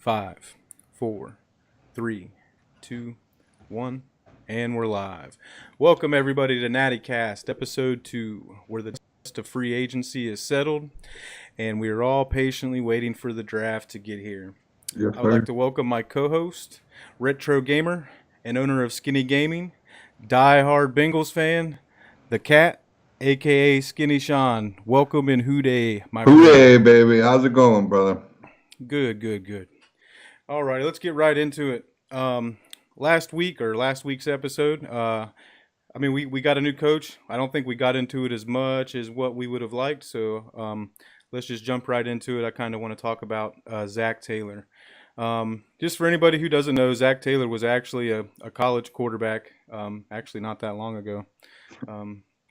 5, 4, 3, 2, 1, and we're live. Welcome everybody to NatiCast, episode 2, where the dust of free agency is settled, and we are all patiently waiting for the draft to get here. Yes, I would sir. like to welcome my co-host, Retro Gamer, and owner of Skinny Gaming, die-hard Bengals fan, the Cat, aka Skinny Sean. Welcome in Hooday, my friend. Hooray, baby. How's it going, brother? Good. All right, let's get right into it. Last week's episode, we got a new coach. I don't think we got into it as much as what we would have liked, so let's just jump right into it. I kind of want to talk about Zac Taylor. Just for anybody who doesn't know, Zac Taylor was actually a college quarterback, actually not that long ago,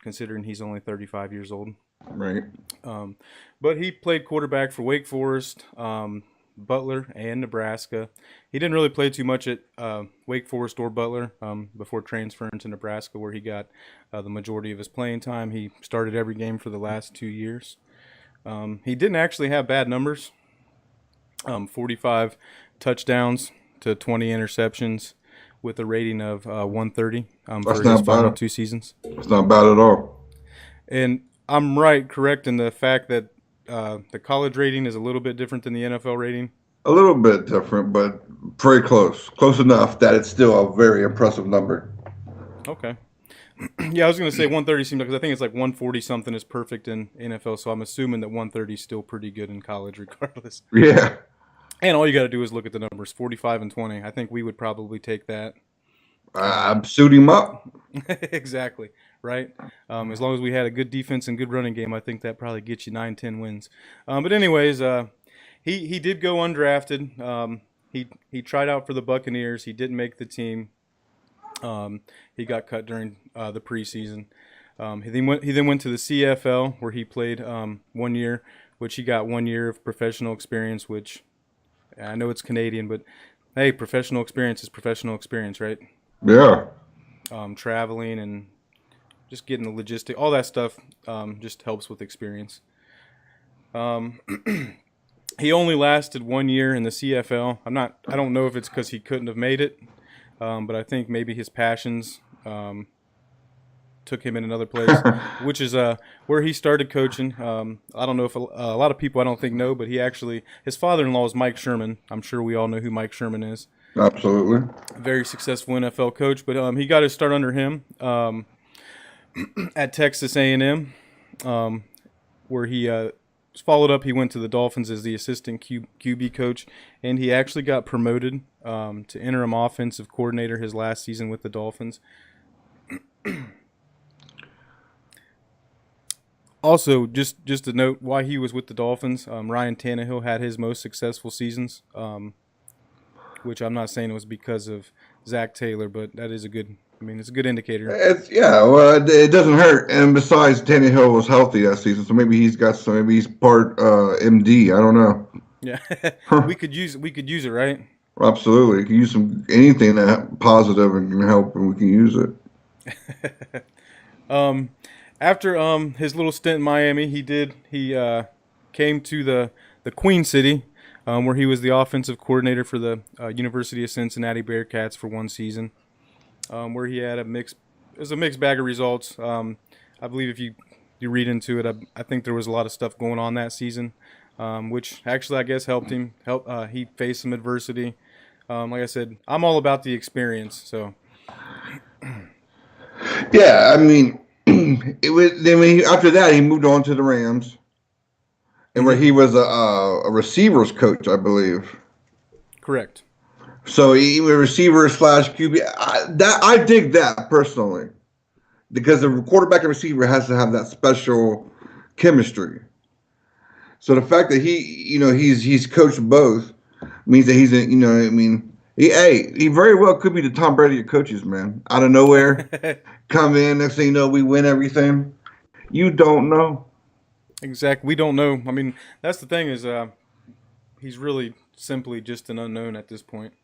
considering he's only 35 years old. Right. But he played quarterback for Wake Forest, Butler, and Nebraska. He didn't really play too much at Wake Forest or Butler before transferring to Nebraska, where he got the majority of his playing time. He started every game for the last 2 years. He didn't actually have bad numbers. 45 touchdowns to 20 interceptions with a rating of 130 for his final 2 seasons. It's not bad at all. And I'm correct in the fact that the college rating is a little bit different than the NFL rating. A little bit different, but very close. Close enough that it's still a very impressive number. Okay. Yeah, I was going to say 130 seems like, because I think it's like 140 something is perfect in NFL, so I'm assuming that 130 is still pretty good in college regardless. Yeah. And all you got to do is look at the numbers, 45 and 20. I think we would probably take that. Suit him up. Exactly, right? As long as we had a good defense and good running game, I think that probably gets you 9-10 wins. But anyways, he did go undrafted. He tried out for the Buccaneers. He didn't make the team. He got cut during the preseason. He then went to the CFL, where he played 1 year, which he got 1 year of professional experience, which I know it's Canadian, but hey, professional experience is professional experience, right? Yeah. Traveling and just getting the logistic, all that stuff just helps with experience. He only lasted 1 year in the CFL. I don't know if it's because he couldn't have made it, but I think maybe his passions took him in another place, which is where he started coaching. I don't know if a lot of people I don't think know, but his father-in-law is Mike Sherman. I'm sure we all know who Mike Sherman is. Absolutely. Very successful NFL coach, but he got his start under him at Texas A&M, where he followed up. He went to the Dolphins as the assistant QB coach, and he actually got promoted to interim offensive coordinator his last season with the Dolphins. Also, just to note why he was with the Dolphins, Ryan Tannehill had his most successful seasons, which I'm not saying it was because of Zac Taylor, but that is it's a good indicator. It doesn't hurt. And besides, Tannehill was healthy that season, so maybe he's part MD. I don't know. Yeah, we could use it, right? Absolutely. You can use anything that positive and can help, and we can use it. After his little stint in Miami, he came to the Queen City, where he was the offensive coordinator for the University of Cincinnati Bearcats for 1 season, where he had a mixed bag of results. I believe if you read into it, I think there was a lot of stuff going on that season, which actually I guess helped him. He faced some adversity. Like I said, I'm all about the experience. So, yeah, it was. After that, he moved on to the Rams, and where he was a receivers coach, I believe. Correct. So he was receiver / QB. I dig that personally, because the quarterback and receiver has to have that special chemistry. So the fact that he's coached both means that he very well could be the Tom Brady of coaches, man. Out of nowhere, come in, next thing you know, we win everything. You don't know. Exactly. We don't know. That's the thing is he's really simply just an unknown at this point.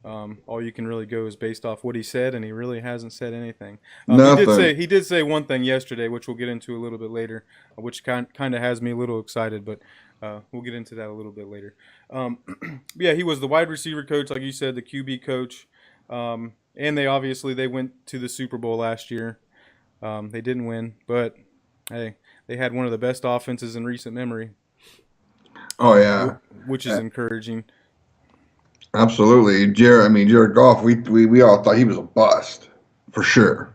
All you can really go is based off what he said, and he really hasn't said anything. Nothing. He did say one thing yesterday, which we'll get into a little bit later, which kind of has me a little excited, but we'll get into that a little bit later. Yeah, he was the wide receiver coach, like you said, the QB coach, and they went to the Super Bowl last year. They didn't win, but hey, they had one of the best offenses in recent memory, Oh yeah, which is encouraging. absolutely. Jared Goff. We all thought he was a bust for sure.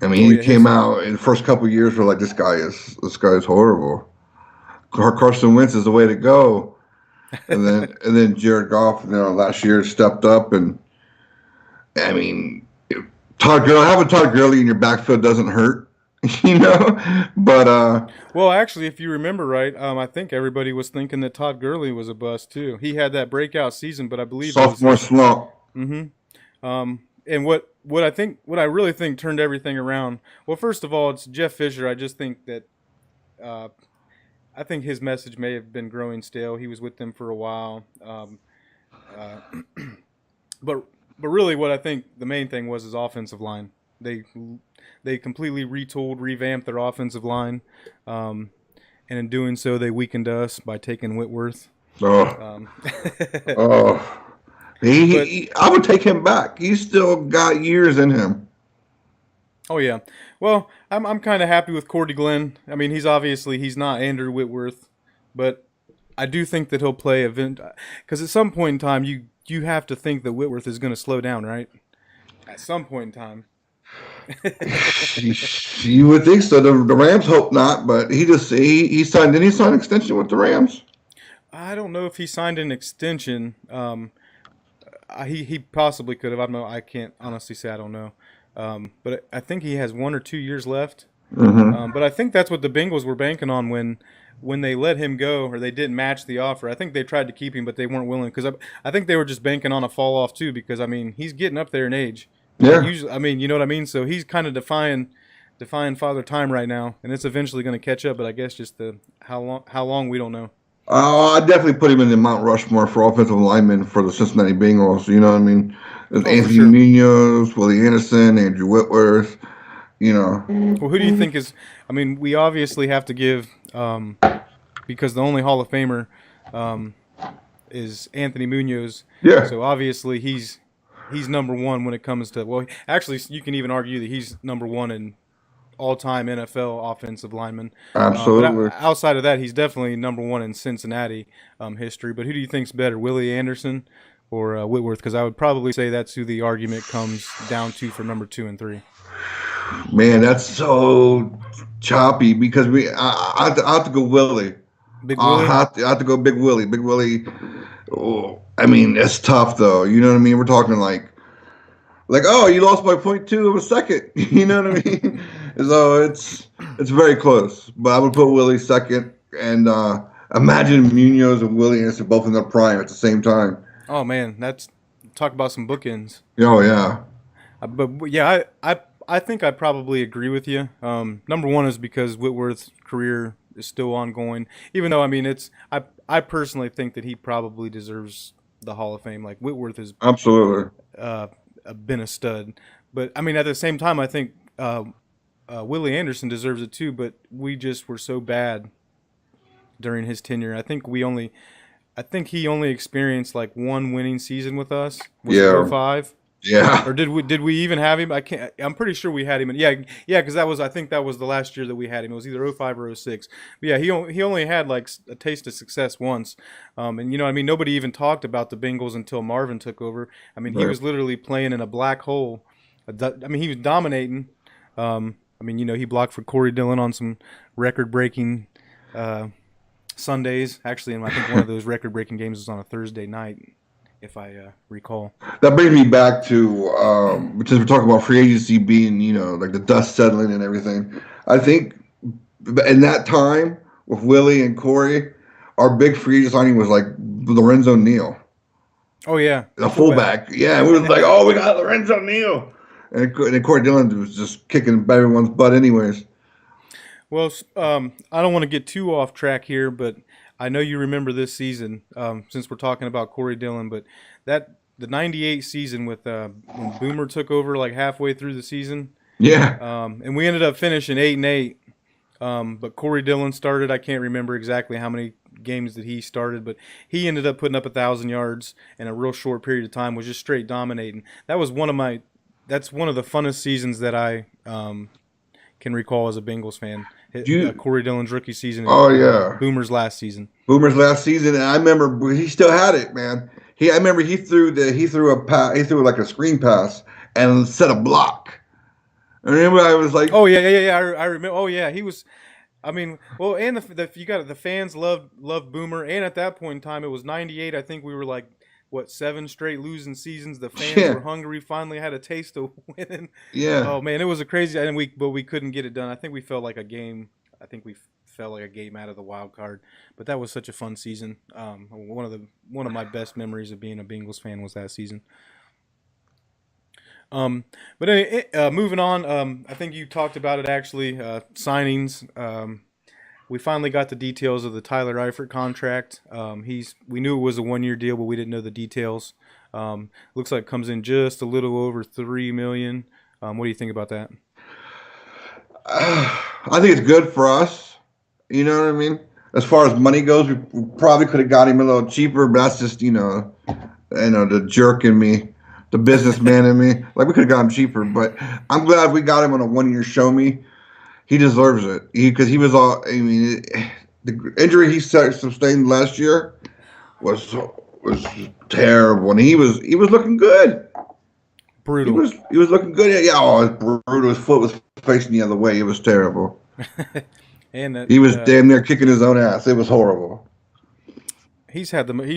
I mean, Oh he yeah, came out in the first couple of years. We're like, this guy is horrible. Carson Wentz is the way to go. And then Jared Goff, last year stepped up, and I mean, having Todd Gurley in your backfield doesn't hurt, you know. But well, actually, if you remember right, I think everybody was thinking that Todd Gurley was a bust too. He had that breakout season, but I believe it was sophomore his. slump. And what I really think turned everything around. Well, first of all, it's Jeff Fisher. I just think that uh, I think his message may have been growing stale. He was with them for a while, uh, but really, what I think the main thing was his offensive line. They they completely retooled, revamped their offensive line, um, and in doing so, they weakened us by taking Whitworth. Oh, Um, oh. but I would take him back. He's still got years in him. oh yeah, well, I'm kind of happy with Cordy Glenn. I mean, he's not Andrew Whitworth, but I do think that he'll play event because at some point in time you have to think that Whitworth is going to slow down, right? At some point in time. You would think so. The Rams hope not, but he signed. Didn't he sign an extension with the Rams? I don't know if he signed an extension. He possibly could have. I can't honestly say I don't know. But I think he has 1 or 2 years left. Mm-hmm. But I think that's what the Bengals were banking on when they let him go or they didn't match the offer. I think they tried to keep him, but they weren't willing because I think they were just banking on a fall off too. Because I mean, he's getting up there in age. Yeah. Usually, I mean, you know what I mean. So he's kind of defying father time right now, and it's eventually going to catch up. But I guess just the how long we don't know. I definitely put him in the Mount Rushmore for offensive linemen for the Cincinnati Bengals. You know what I mean? There's Oh, for Anthony sure. Munoz, Willie Anderson, Andrew Whitworth. You know. Well, who do you think is? I mean, we obviously have to give because the only Hall of Famer um, is Anthony Munoz. Yeah. So obviously he's number one when it comes to well, actually you can even argue that he's number one in all-time NFL offensive lineman. Absolutely. Outside of that, he's definitely number one in Cincinnati history. But who do you think's better, Willie Anderson or Whitworth? Because I would probably say that's who the argument comes down to for number 2 and 3. Man, that's so choppy because I have to go Willie. Big Willie. I have to go Big Willie. Big Willie. Oh, I mean, it's tough though. You know what I mean? We're talking like, oh, you lost by .2 of a second. You know what I mean? So it's very close. But I would put Willie second, and imagine Munoz and Willie Anderson both in their prime at the same time. Oh man, that's talk about some bookends. Oh yeah, But yeah, I think I probably agree with you. Number one is because Whitworth's career is still ongoing, even though I mean I personally think that he probably deserves the Hall of Fame. Like Whitworth has absolutely. uh, been a stud, but I mean at the same time I think Willie Anderson deserves it too. But we just were so bad during his tenure. I think he only experienced like one winning season with us. Was it Yeah, '05? yeah, Or did we even have him? I can't. I'm pretty sure we had him. Yeah, because I think that was the last year that we had him. It was either '05 or '06. But yeah, he only had like a taste of success once. And you know, I mean, nobody even talked about the Bengals until Marvin took over. I mean, he right. was literally playing in a black hole. I mean, he was dominating. I mean, you know, he blocked for Corey Dillon on some record-breaking uh, Sundays. Actually, and I think one of those record-breaking games was on a Thursday night, if I recall. That brings me back to because we're talking about free agency being, like the dust settling and everything. I think in that time with Willie and Corey, our big free agent signing was like Lorenzo Neal, Oh yeah, the the fullback. fullback. Yeah, we were like, oh, we got Lorenzo Neal. And then Corey Dillon was just kicking everyone's butt anyways. Well, I don't want to get too off track here, but I know you remember this season since we're talking about Corey Dillon. But the '98 season with when Boomer took over like halfway through the season. Yeah. And we ended up finishing 8-8. But Corey Dillon started. I can't remember exactly how many games that he started, but he ended up putting up 1,000 yards in a real short period of time. Was just straight dominating. That was that's one of the funnest seasons that I can recall as a Bengals fan. Corey Dillon's rookie season. Oh yeah. Boomer's last season. And I remember he still had it, man. I remember he threw like a screen pass and set a block. I remember I was like, oh yeah. I remember. Oh yeah, he was. I mean, well, and the fans loved Boomer, and at that point in time, it was '98. I think we were like 7 straight losing seasons. The fans were hungry. Finally had a taste of winning. Yeah. Oh man, it was a crazy. And we couldn't get it done. I think we felt like a game. I think we felt like a game out of the wild card. But that was such a fun season. One of my best memories of being a Bengals fan was that season. But anyway, moving on, I think you talked about it actually, signings. We finally got the details of the Tyler Eifert contract. We knew it was a 1-year deal, but we didn't know the details. Looks like it comes in just a little over $3 million. What do you think about that? I think it's good for us. You know what I mean? As far as money goes, we probably could have got him a little cheaper, but that's just the jerk in me. The businessman in me, like we could have got him cheaper, but I'm glad we got him on a 1-year show me. He deserves it because he was all. I mean, the injury he sustained last year was terrible, and he was looking good. Brutal. He was looking good. Yeah, it was brutal. His foot was facing the other way. It was terrible. And he was damn near kicking his own ass. It was horrible. He's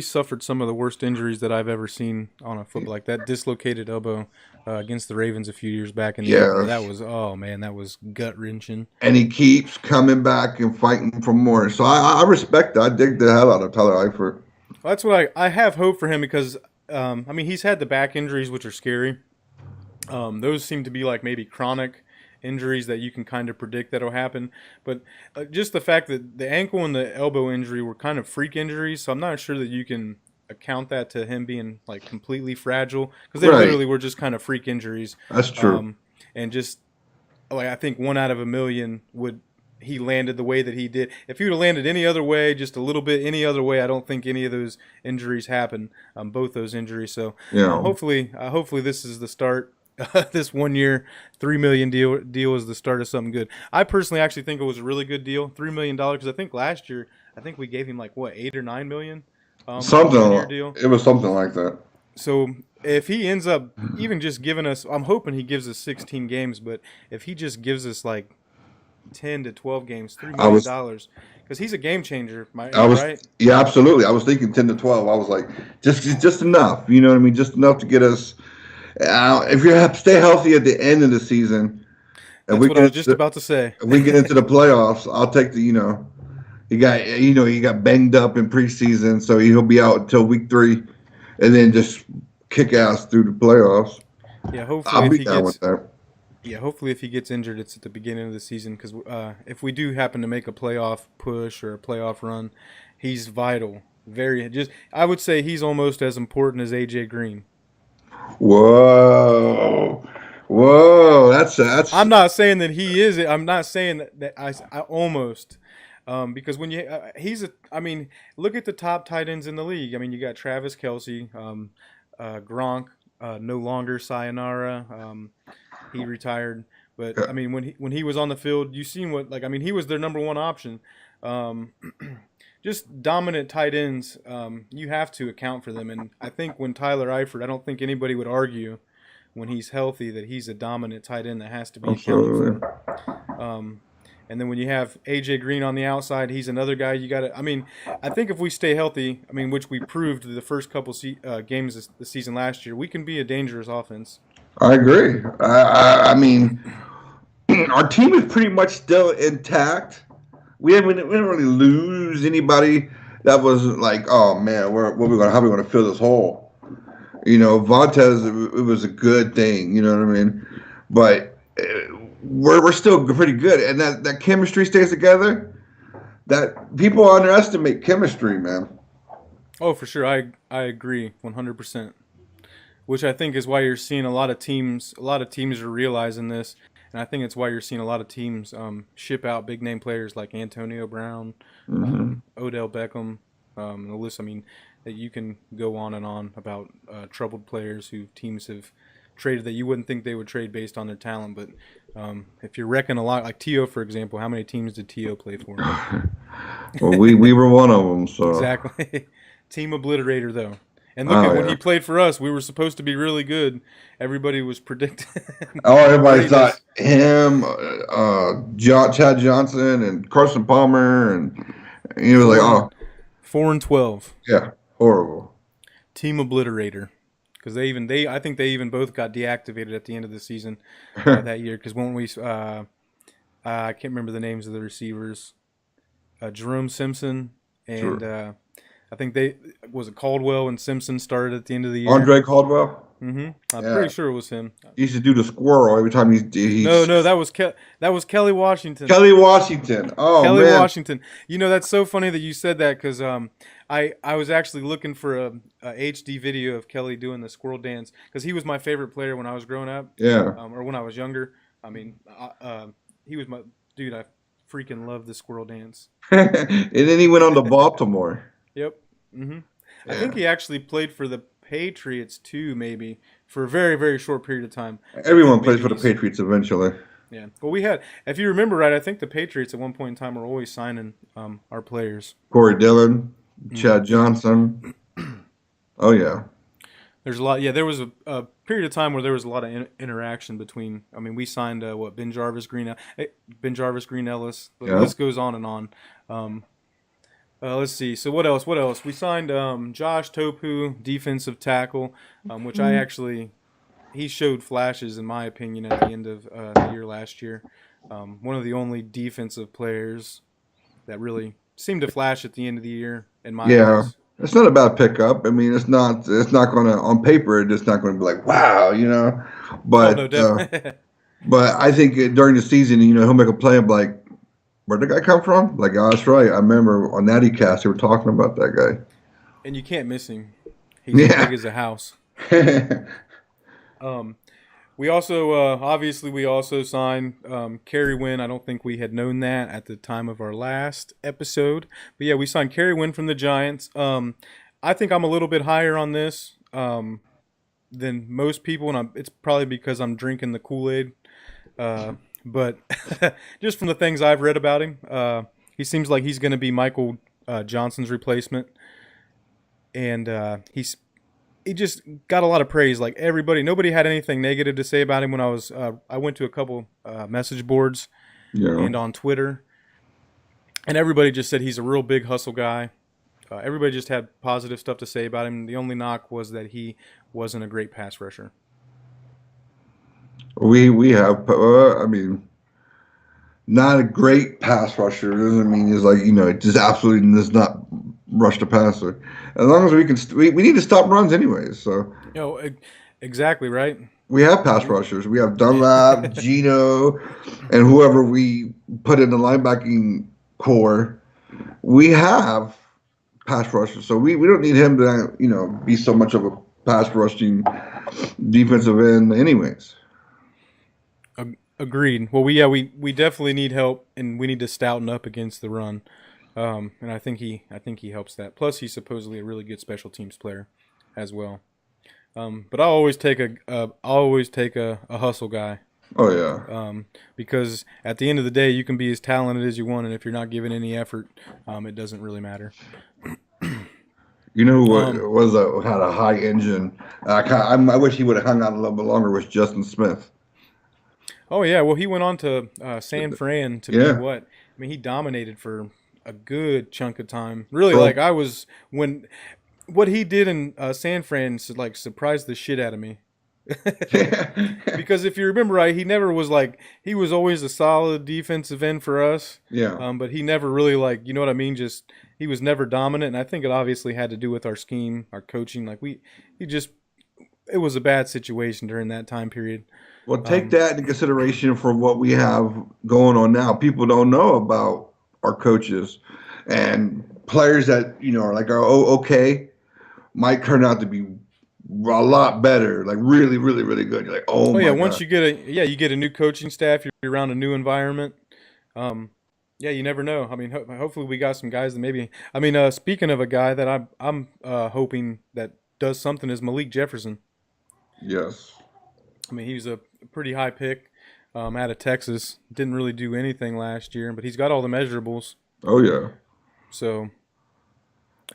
suffered some of the worst injuries that I've ever seen on a football, like that dislocated elbow against the Ravens a few years back. And that was gut wrenching. And he keeps coming back and fighting for more. So I respect that. I dig the hell out of Tyler Eifert. Well, that's what I have hope for him because he's had the back injuries, which are scary. Those seem to be like maybe chronic injuries that you can kind of predict that'll happen, but just the fact that the ankle and the elbow injury were kind of freak injuries, so I'm not sure that you can account that to him being like completely fragile because they literally were just kind of freak injuries. That's true. And just like I think 1 out of 1,000,000 he landed the way that he did. If he would have landed any other way, just a little bit any other way, I don't think any of those injuries happen. Both those injuries. So hopefully this is the start. This 1-year, $3 million deal is the start of something good. I personally actually think it was a really good deal, $3 million, because I think last year we gave him like $8 or $9 million. Something. Deal. It was something like that. So if he ends up even just giving us, I'm hoping he gives us 16 games, but if he just gives us like 10 to 12 games, $3 million, because he's a game changer. Right? Yeah, absolutely. I was thinking 10 to 12. I was like, just enough. You know what I mean? Just enough to get us. If you stay healthy at the end of the season, that's what I was just about to say. If we get into the playoffs, I'll take he got banged up in preseason, so he'll be out until week 3, and then just kick ass through the playoffs. Yeah, hopefully I'll be down with that. Yeah, hopefully if he gets injured, it's at the beginning of the season because if we do happen to make a playoff push or a playoff run, he's vital. I would say he's almost as important as AJ Green. Whoa, that's. I'm not saying that he is. I'm not saying that I almost, because when look at the top tight ends in the league. I mean, you got Travis Kelce, Gronk, no longer sayonara. He retired, but I mean, when he was on the field, you seen he was their number one option. Just dominant tight ends, you have to account for them. And I think when Tyler Eifert, I don't think anybody would argue when he's healthy that he's a dominant tight end that has to be accounted for. And then when you have AJ Green on the outside, he's another guy you got to. I mean, I think if we stay healthy, which we proved the first couple games the season last year, we can be a dangerous offense. I agree. I mean, our team is pretty much still intact. We didn't really lose anybody that was like, oh man, how are we gonna fill this hole? Vontez, it was a good thing, you know what I mean? But we're still pretty good, and that chemistry stays together. That people underestimate chemistry, man. Oh, for sure, I agree 100%. which I think is why you're seeing a lot of teams. A lot of teams are realizing this, and I think it's why you're seeing a lot of teams ship out big name players like Antonio Brown, Hmm. Odell Beckham, the list. I mean, that you can go on and on about troubled players who teams have traded that you wouldn't think they would trade based on their talent. But if you're wrecking a lot, like T.O., for example, how many teams did T.O. play for? Well, we were one of them, so Exactly. Team obliterator, though. And look oh at when yeah. he played for us, we were supposed to be really good. Everybody was predicting Oh, everybody thought greatness. him, Chad Johnson, and Carson Palmer, and he was like, Four and oh 4-12. yeah, horrible. Team obliterator. Because they I think they even both got deactivated at the end of the season that year. Because when we I can't remember the names of the receivers. Jerome Simpson and Sure. I think they was it Caldwell and Simpson started at the end of the year. Andre Caldwell. I'm Yeah, pretty sure it was him. he used to do the squirrel every time No, he's no, that was Kelly Washington. Kelly Washington. Oh Kelly man. Washington. You know that's so funny that you said that because I was actually looking for a HD video of Kelly doing the squirrel dance because he was my favorite player when I was growing up, Yeah. or when I was younger. I mean, he was my dude. I freaking love the squirrel dance. And then he went on to Baltimore. Yep. hmm I think Yeah. he actually played for the Patriots too, maybe for a very very short period of time. I think Everyone plays maybe for the he's Patriots eventually. yeah. Well, we had, if you remember right, I think the Patriots at one point in time were always signing our players. Corey Dillon, hmm Chad Johnson. Oh yeah. There's a lot. Yeah, there was a period of time where there was a lot of interaction between. I mean, we signed what Ben Jarvis, Green Ellis. The Yeah. list goes on and on. Um, let's see. So what else? What else? We signed Josh Topu, defensive tackle, which I actually he showed flashes in my opinion at the end of the year last year. One of the only defensive players that really seemed to flash at the end of the year in my Yeah. eyes. It's not a bad pickup. I mean, it's not gonna on paper. It's not gonna be like wow, you know. Oh no, But definitely. but I think during the season, he'll make a play and be like, where'd the guy come from? Like, oh, that's right. I remember on NatiCast they were talking about that guy. And you can't miss him. He's as big Yeah. as a house. Um, we also obviously we also signed Kerry Wynn. I don't think we had known that at the time of our last episode, but yeah, we signed Kerry Wynn from the Giants. I think I'm a little bit higher on this than most people, and it's probably because I'm drinking the Kool-Aid. But just from the things I've read about him, he seems like he's going to be Michael Johnson's replacement, and he just got a lot of praise. Like nobody had anything negative to say about him when I went to a couple message boards Yeah. and on Twitter, and everybody just said he's a real big hustle guy. Everybody just had positive stuff to say about him. The only knock was that he wasn't a great pass rusher. We have. I mean, not a great pass rusher. Doesn't mean he's like just absolutely does not rush the passer. As long as we can, we need to stop runs anyways. So You know, exactly right. we have pass rushers. We have Dunlap, Gino, and whoever we put in the linebacking core. We have pass rushers, so we don't need him to be so much of a pass rushing defensive end, anyways. Agreed. Well, we definitely need help, and we need to stouten up against the run. And I think he helps that. Plus, he's supposedly a really good special teams player, as well. But I always take a hustle guy. Oh yeah. Because at the end of the day, you can be as talented as you want, and if you're not giving any effort, it doesn't really matter. You know who Um, had a high engine? I wish he would have hung out a little bit longer. Was Justin Smith? oh yeah, well he went on to San Fran to be Yeah. what? I mean, he dominated for a good chunk of time. Really, Pro- like I was when what he did in San Fran like surprised the shit out of me. Because if you remember right, he was always a solid defensive end for us. Yeah. But he never really like you know what I mean. Just he was never dominant, and I think it obviously had to do with our scheme, our coaching. Like it was a bad situation during that time period. Well, take Um, that into consideration for what we have going on now. People don't know about our coaches and players that are like, oh, okay, might turn out to be a lot better, like really, really, really good. You're like, oh Oh yeah, my once god, you get a new coaching staff, you're around a new environment. Um, yeah, you never know. I mean, hopefully we got some guys that maybe. I mean, speaking of a guy that I'm hoping that does something is Malik Jefferson. yes, I mean, he's a pretty high pick out of Texas. Didn't really do anything last year, but he's got all the measurables. oh yeah. So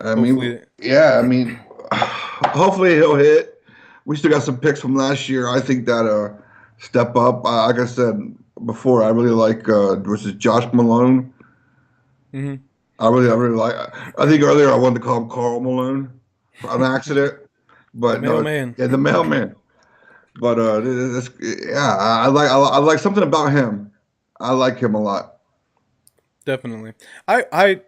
I mean, hopefully, yeah, I mean, hopefully he'll hit. We still got some picks from last year. I think that step up. Like I said before, I really like versus Josh Malone. hmm I really like. I think earlier I wanted to call him Carl Malone on accident, the but no, mailman. yeah, the mailman. But yeah, I like something about him. I like him a lot. Definitely. I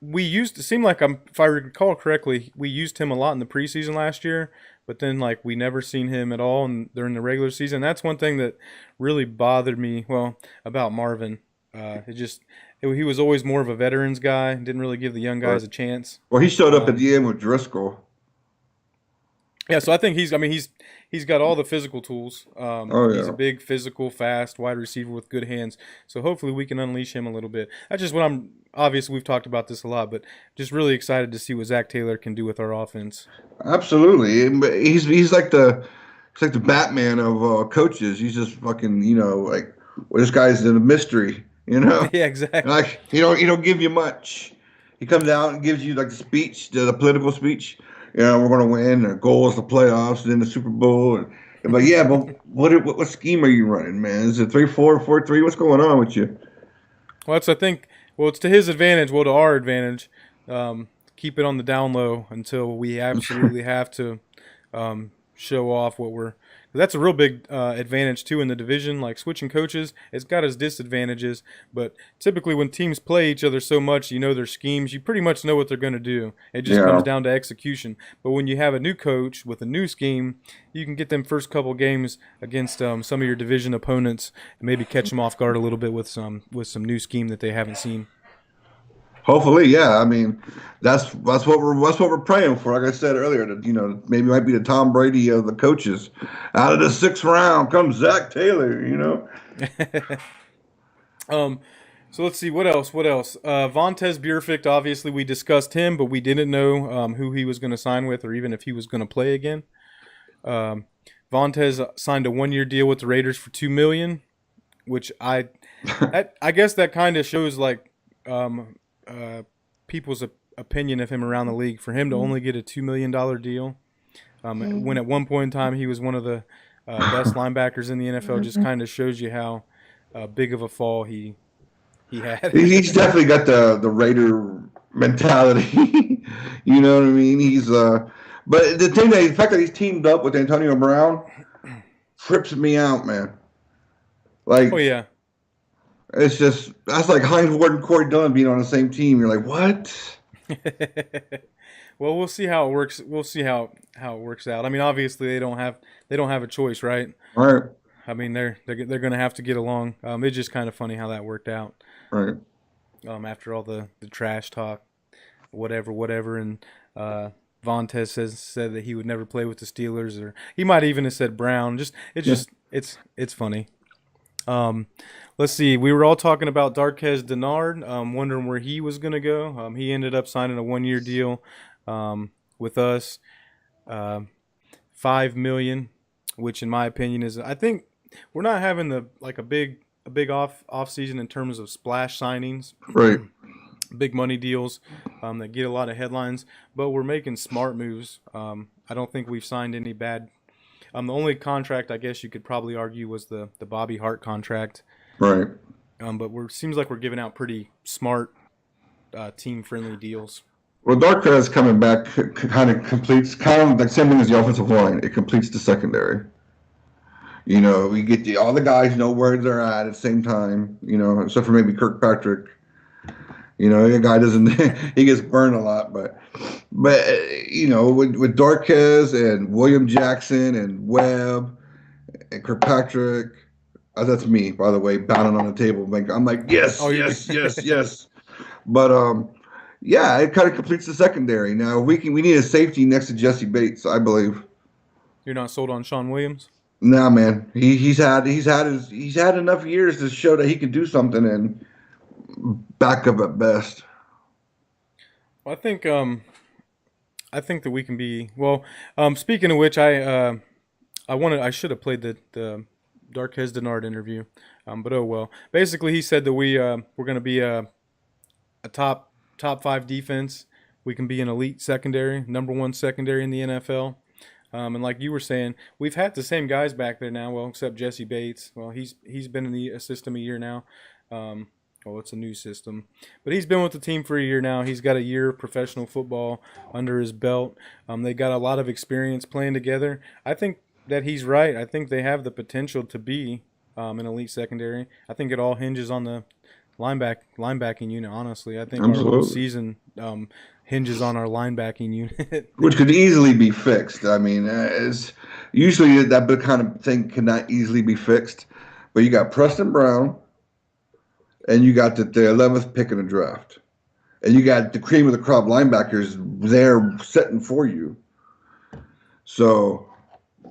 we used to seem like if I recall correctly, we used him a lot in the preseason last year, but then like we never seen him at all during the regular season. That's one thing that really bothered me. Well, about Marvin, he was always more of a veterans guy. Didn't really give the young Right. guys a chance. Well, he showed up at Um, the end with Driscoll. Yeah, so I think I mean, he's got all the physical tools. Oh He's a yeah. big, physical, fast wide receiver with good hands. So hopefully we can unleash him a little bit. That's just what I'm. Obviously, we've talked about this a lot, but just really excited to see what Zac Taylor can do with our offense. Absolutely. He's like the Batman of coaches. He's just fucking, like, well, this guy's a mystery, Yeah, exactly. Like he don't give you much. He comes out and gives you like the speech, the political speech. We're gonna win. Our goal is the playoffs and then the Super Bowl. And I'm like, yeah, but what scheme are you running, man? Is it 3-4, 4-3? What's going on with you? Well, that's I think. Well, it's to his advantage. Well, to our advantage. Keep it on the down low until we absolutely have to show off what we're. That's a real big advantage too in the division. Like switching coaches, it's got its disadvantages. But typically, when teams play each other so much, you know their schemes. You pretty much know what they're going to do. It just comes Yeah. down to execution. But when you have a new coach with a new scheme, you can get them first couple games against some of your division opponents and maybe catch them off guard a little bit with some new scheme that they haven't seen. Hopefully, yeah. I mean, that's what we're praying for. Like I said earlier, that maybe it might be the Tom Brady of the coaches. Out of the sixth round comes Zac Taylor. um, so let's see what else. What else? Vontez Burfict. Obviously, we discussed him, but we didn't know who he was going to sign with, or even if he was going to play again. Um, Vontez signed a 1 year deal with the Raiders for $2 million, which I guess that kind of shows like people's opinion of him around the league. For him to only get a $2 million deal, when at one point in time he was one of the best linebackers in the NFL, just kind of shows you how big of a fall he had. He's definitely got the Raider mentality. You know what I mean? But the fact that he's teamed up with Antonio Brown trips me out, man. Oh Like, yeah. that's like Hines Ward and Corey Dillon being on the same team. You're like, what? Well, we'll see how it works. We'll see how it works out. I mean, obviously they don't have a choice, right? All right, I mean, they're going to have to get along. It's just kind of funny how that worked out. right. After all the trash talk, whatever, and Vontez said that he would never play with the Steelers, or he might even have said Brown. Yeah. It's funny. Let's see. We were all talking about Darquez Denard, wondering where he was going to go. He ended up signing a 1 year deal with us, $5 million, which in my opinion is. I think we're not having a big off season in terms of splash signings, Right. big money deals that get a lot of headlines, but we're making smart moves. I don't think we've signed any bad. The only contract I guess you could probably argue was the Bobby Hart contract. Right. But seems like we're giving out pretty smart, team-friendly deals. Well, Darquez coming back kind of completes kind of like same thing as the offensive line. It completes the secondary. We get all the guys know where they're at the same time. Except for maybe Kirkpatrick. The guy doesn't. He gets burned a lot, but with Darquez and William Jackson and Webb and Kirkpatrick. That's me, by the way, pounding on the table. I'm like, yes, Oh, yes, yes, yes. But yeah, it kind of completes the secondary. Now we need a safety next to Jesse Bates, I believe. You're not sold on Sean Williams? Nah, man. He's had enough years to show that he can do something and back up at best. Well, I think that we can be well. Speaking of which, I should have played the Darquez Denard interview, but oh well. Basically, he said that we're going to be a top five defense. We can be an elite secondary, number one secondary in the NFL. And like you were saying, we've had the same guys back there now. Well, except Jesse Bates. Well, he's been in the system a year now. Well, it's a new system, but he's been with the team for a year now. He's got a year of professional football under his belt. They got a lot of experience playing together. I think that he's right. I think they have the potential to be an elite secondary. I think it all hinges on the linebacking unit. Honestly, I think our whole Absolutely. season hinges on our linebacking unit. Which could easily be fixed. I mean, it's usually that kind of thing cannot easily be fixed. But you got Preston Brown, and you got the 11th pick in the draft, and you got the cream of the crop linebackers there sitting for you. So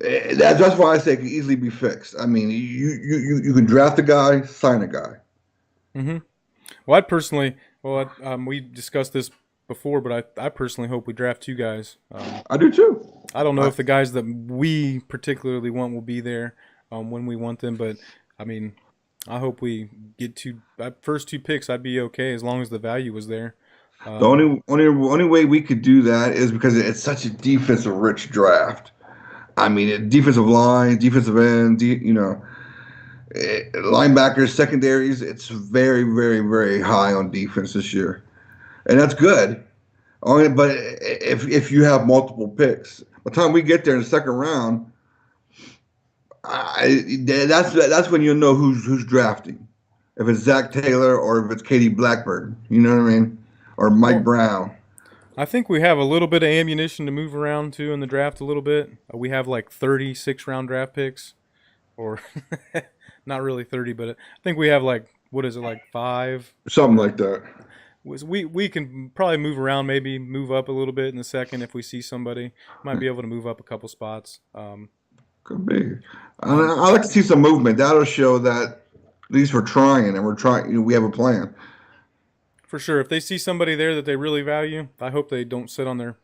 that's why I say it can easily be fixed. I mean, you can draft a guy, sign a guy. hmm Well, we discussed this before, but I personally hope we draft two guys. I do too. I don't know I, if the guys that we particularly want will be there when we want them, but I mean, I hope we get first two picks. I'd be okay as long as the value was there. the Um, only way we could do that is because it's such a defensive rich draft. I mean, defensive line, defensive end, linebackers, secondaries. It's very, very, very high on defense this year, and that's good. Only, but if you have multiple picks, by the time we get there in the second round, that's when you'll know who's drafting. If it's Zac Taylor or if it's Katie Blackburn, you know what I mean, or Mike well, Brown. I think we have a little bit of ammunition to move around too in the draft a little bit. We have like 36 round draft picks, or not really 30, but I think we have like what is it like five Something or like that. we can probably move around, maybe move up a little bit in the second if we see somebody. Might be able to move up a couple spots. Could be. Um, I like to see some movement. That'll show that at least we're trying and we're trying. We have a plan. for sure, if they see somebody there that they really value, I hope they don't sit on their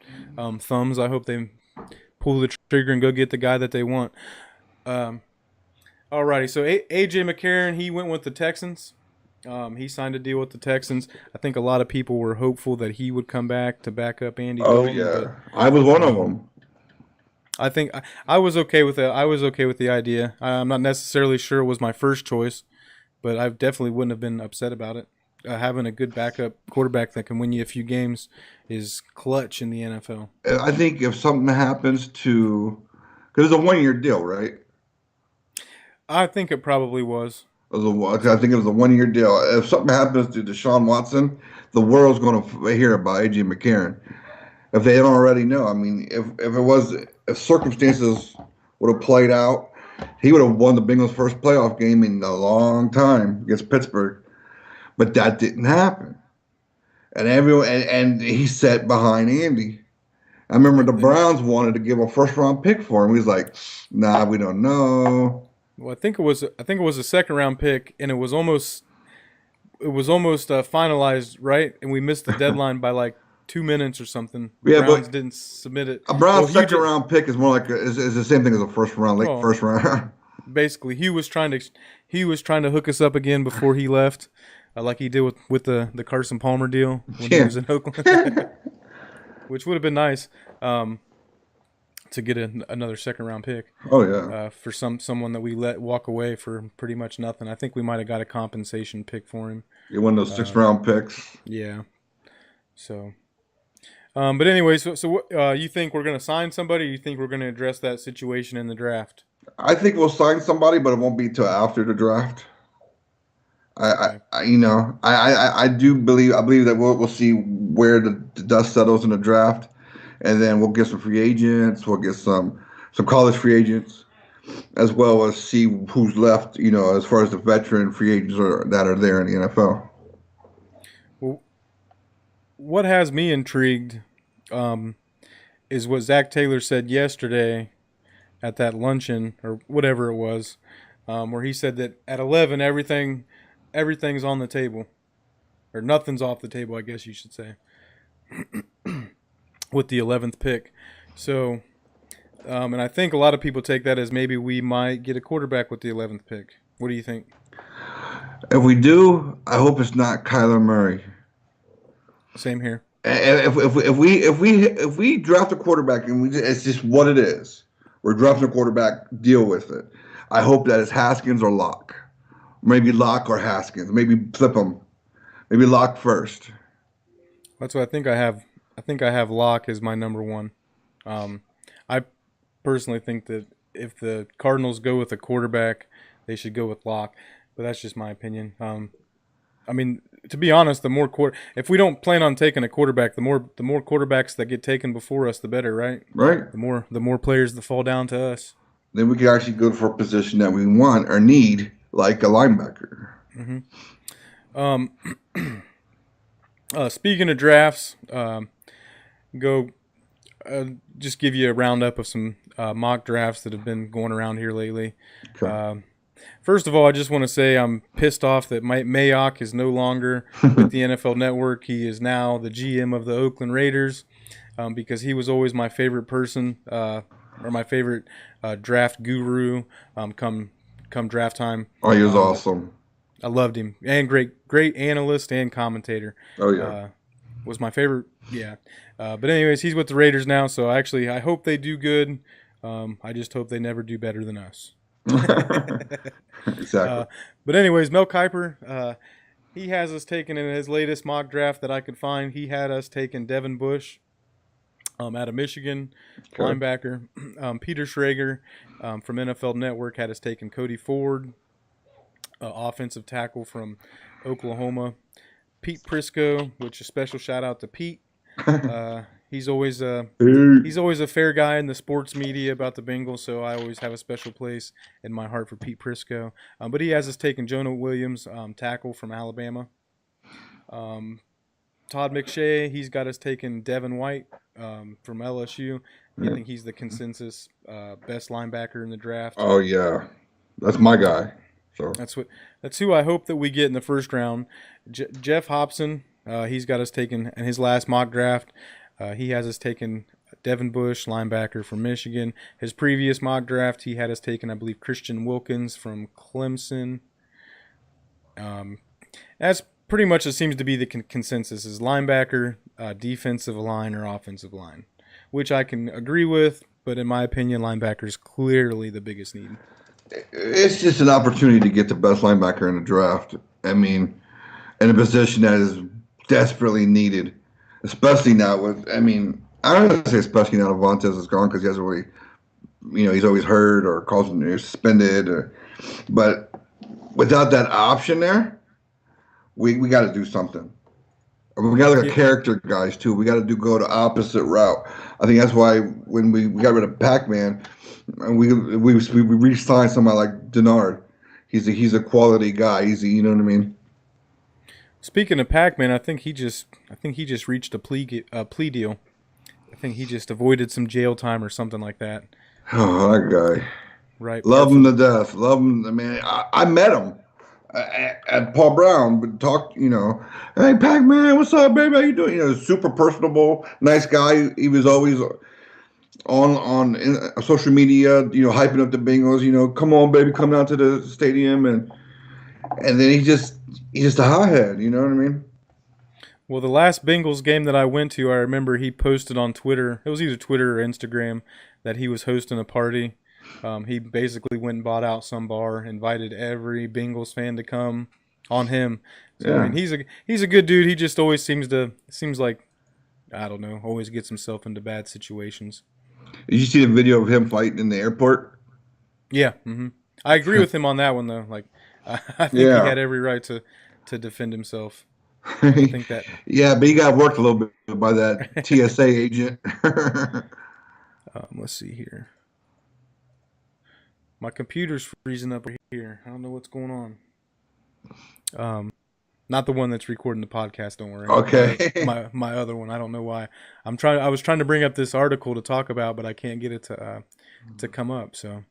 thumbs. I hope they pull the trigger and go get the guy that they want. Um, Alrighty, so AJ McCarron, he went with the Texans. He signed a deal with the Texans. I think a lot of people were hopeful that he would come back to back up Andy Oh Dalton, yeah, but I was one of um, them. I think I was okay with it. I was okay with the idea. I'm not necessarily sure it was my first choice, but I definitely wouldn't have been upset about it. Having a good backup quarterback that can win you a few games is clutch in the NFL. I think if something happens to, because it's a 1 year deal, right? I think it probably was. I think it was a 1 year deal. If something happens to Deshaun Watson, the world's going to hear about AJ McCarron. If they don't already know, I mean, if circumstances would have played out, he would have won the Bengals' first playoff game in a long time against Pittsburgh. But that didn't happen, and everyone and he sat behind Andy. I remember the And Browns wanted to give a first round pick for him. He was like, "Nah, we don't know." well, I think it was a second round pick, and it was almost finalized, right? And we missed the deadline by like 2 minutes or something. The Yeah, Browns but didn't submit it. a Well, Browns Hugh second just round pick is more like is the same thing as a first round, late well, first round. basically he was trying to hook us up again before he left, like he did with the Carson Palmer deal when he Yeah. was in Oakland, which would have been nice to get another second round pick Oh yeah. for someone that we let walk away for pretty much nothing. I think we might have got a compensation pick for him. You won those six Uh, round picks. yeah. So, but anyway, so what, you think we're going to sign somebody? Or you think we're going to address that situation in the draft? I think we'll sign somebody, but it won't be till after the draft. Okay. I do believe that we'll see where the dust settles in the draft, and then we'll get some free agents. We'll get some college free agents, as well as see who's left. As far as the veteran free agents that are there in the NFL. Well, what has me intrigued is what Zac Taylor said yesterday at that luncheon or whatever it was, where he said that at 11 everything's on the table, or nothing's off the table, I guess you should say, with the 11th pick. So, and I think a lot of people take that as maybe we might get a quarterback with the 11th pick. What do you think? If we do, I hope it's not Kyler Murray. Same here. If we draft a quarterback and it's just what it is, we're drafting a quarterback, deal with it. I hope that it's Haskins or Locke, maybe Locke or Haskins, maybe flip them, maybe Locke first. That's what I think I have. I think I have Locke as my number one. I personally think that if the Cardinals go with a quarterback, they should go with Locke. But that's just my opinion. I mean, to be honest, if we don't plan on taking a quarterback, the more quarterbacks that get taken before us, the better, right? Right. The more players that fall down to us. Then we can actually go for a position that we want or need, like a linebacker. Mm-hmm. Speaking of drafts, just give you a roundup of some mock drafts that have been going around here lately. Okay. First of all, I just want to say I'm pissed off that Mayock is no longer with the NFL Network. He is now the GM of the Oakland Raiders, because he was always my favorite person, or my favorite draft guru. Come draft time. Oh, he was awesome. I loved him, and great analyst and commentator. Oh yeah, was my favorite. Yeah, but anyways, he's with the Raiders now, so I hope they do good. I just hope they never do better than us. Exactly. But anyways, Mel Kiper, he has us taken in his latest mock draft that I could find. He had us taking Devin Bush, out of Michigan, linebacker. Peter Schrager, from NFL Network, had us taking Cody Ford, offensive tackle from Oklahoma. Pete Prisco, which is a special shout out to Pete. He's always a fair guy in the sports media about the Bengals, so I always have a special place in my heart for Pete Prisco. But he has us taking Jonah Williams, tackle from Alabama. Todd McShay, he's got us taking Devin White, from LSU. I think he's the consensus best linebacker in the draft. Oh yeah, that's my guy. So that's who I hope that we get in the first round. Jeff Hobson, he's got us taking in his last mock draft. He has us taking Devin Bush, linebacker from Michigan. His previous mock draft, he had us taking, I believe, Christian Wilkins from Clemson. That's pretty much, it seems to be the consensus, is linebacker, defensive line, or offensive line, which I can agree with, but in my opinion, linebacker is clearly the biggest need. It's just an opportunity to get the best linebacker in the draft. I mean, in a position that is desperately needed, especially now with, I mean, I don't want to say especially now that Vontaze is gone because he hasn't really, he's always hurt or suspended. But without that option there, we got to do something. We got to look at character guys too. We got to go the opposite route. I think that's why when we got rid of Pac-Man, and we re-signed somebody like Denard. He's a quality guy. You know what I mean. Speaking of Pac-Man, I think he just reached a plea deal. I think he just avoided some jail time or something like that. Oh, that guy. Right. Love him to death. Love him. I mean, I met him at Paul Brown, but talked, hey, Pac-Man, what's up, baby? How you doing? Super personable, nice guy. He was always on social media, hyping up the Bengals. Come on, baby, come down to the stadium, and then he's just a hothead. You know what I mean? Well, the last Bengals game that I went to, I remember he posted on Twitter. It was either Twitter or Instagram that he was hosting a party. He basically went and bought out some bar, invited every Bengals fan to come on him. So yeah. I mean, he's a good dude. He just always seems like, I don't know, always gets himself into bad situations. Did you see the video of him fighting in the airport? Yeah, I agree with him on that one though. Like, I think he had every right to defend himself. I think that. Yeah, but he got worked a little bit by that TSA agent. Let's see here. My computer's freezing up here. I don't know what's going on. Not the one that's recording the podcast. Don't worry. Okay. My other one. I don't know why. I was trying to bring up this article to talk about, but I can't get it to come up. So,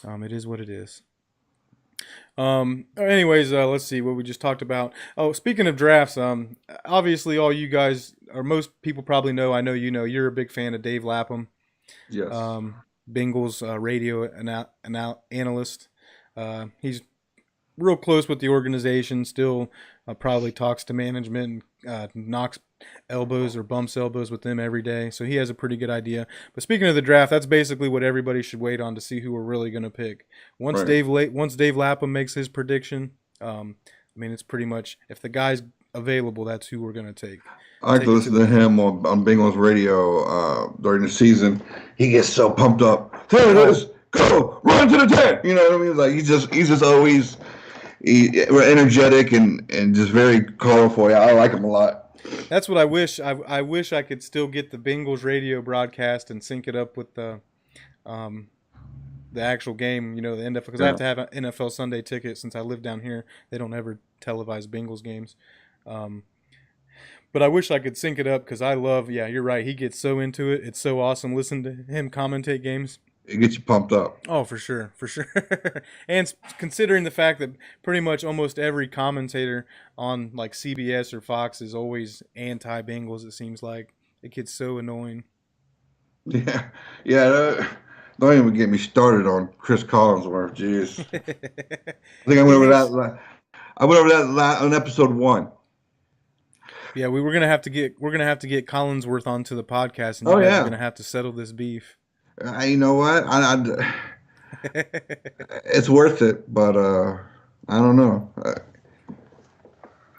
it is what it is. Anyways, let's see what we just talked about. Oh, speaking of drafts, obviously all you guys, or most people probably know, I know you know, you're a big fan of Dave Lapham, Yes. Bengals radio analyst. He's real close with the organization. Still, probably talks to management, knocks elbows or bumps elbows with them every day. So he has a pretty good idea. But speaking of the draft, that's basically what everybody should wait on to see who we're really going to pick. Once Right. Dave Lapham makes his prediction, I mean, it's pretty much if the guy's available, that's who we're going to take. I like to listen to him on Bengals radio during the season. He gets so pumped up. There it is. Go run to the 10. You know what I mean? Like he's just always energetic and just very colorful. Yeah, I like him a lot. That's what I wish. I wish I could still get the Bengals radio broadcast and sync it up with the actual game. You know, the NFL, because I have to have an NFL Sunday ticket since I live down here. They don't ever televise Bengals games. But I wish I could sync it up because I love. Yeah, you're right. He gets so into it. It's so awesome. Listen to him commentate games. It gets you pumped up. Oh, for sure, for sure. And considering the fact that pretty much almost every commentator on like CBS or Fox is always anti-Bengals, it seems like it gets so annoying. Yeah, yeah. Don't even get me started on Chris Collinsworth. Jeez, I think I went over that. I went over that on episode 1. Yeah, we're gonna have to get Collinsworth onto the podcast, and you guys are gonna have to settle this beef. You know what? It's worth it, but I don't know.